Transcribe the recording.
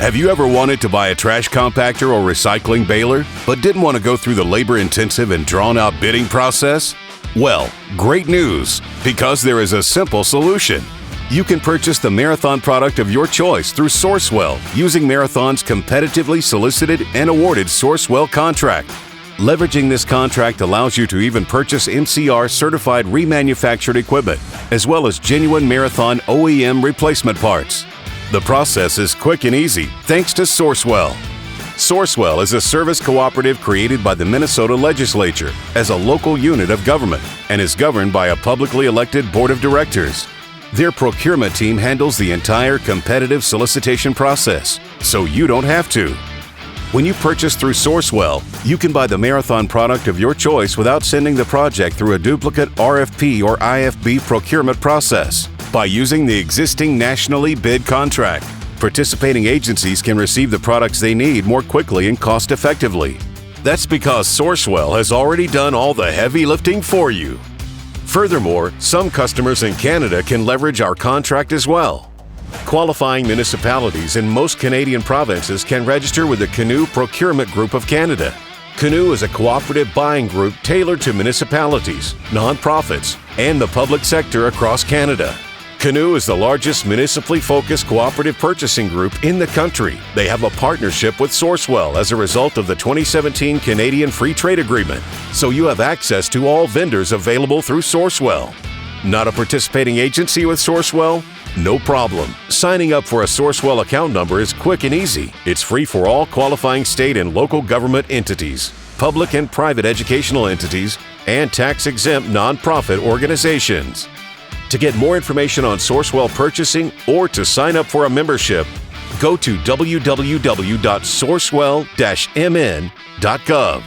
Have you ever wanted to buy a trash compactor or recycling baler, but didn't want to go through the labor-intensive and drawn-out bidding process? Well, great news, because there is a simple solution. You can purchase the Marathon product of your choice through Sourcewell using Marathon's competitively solicited and awarded Sourcewell contract. Leveraging this contract allows you to even purchase MCR-certified remanufactured equipment, as well as genuine Marathon OEM replacement parts. The process is quick and easy thanks to Sourcewell. Sourcewell is a service cooperative created by the Minnesota Legislature as a local unit of government and is governed by a publicly elected board of directors. Their procurement team handles the entire competitive solicitation process, so you don't have to. When you purchase through Sourcewell, you can buy the Marathon product of your choice without sending the project through a duplicate RFP or IFB procurement process. By using the existing nationally bid contract, participating agencies can receive the products they need more quickly and cost-effectively. That's because Sourcewell has already done all the heavy lifting for you. Furthermore, some customers in Canada can leverage our contract as well. Qualifying municipalities in most Canadian provinces can register with the Canoe Procurement Group of Canada. Canoe is a cooperative buying group tailored to municipalities, nonprofits, and the public sector across Canada. Canoe is the largest municipally focused cooperative purchasing group in the country. They have a partnership with Sourcewell as a result of the 2017 Canadian Free Trade Agreement, so you have access to all vendors available through Sourcewell. Not a participating agency with Sourcewell? No problem. Signing up for a Sourcewell account number is quick and easy. It's free for all qualifying state and local government entities, public and private educational entities, and tax-exempt nonprofit organizations. To get more information on Sourcewell purchasing or to sign up for a membership, go to www.sourcewell-mn.gov.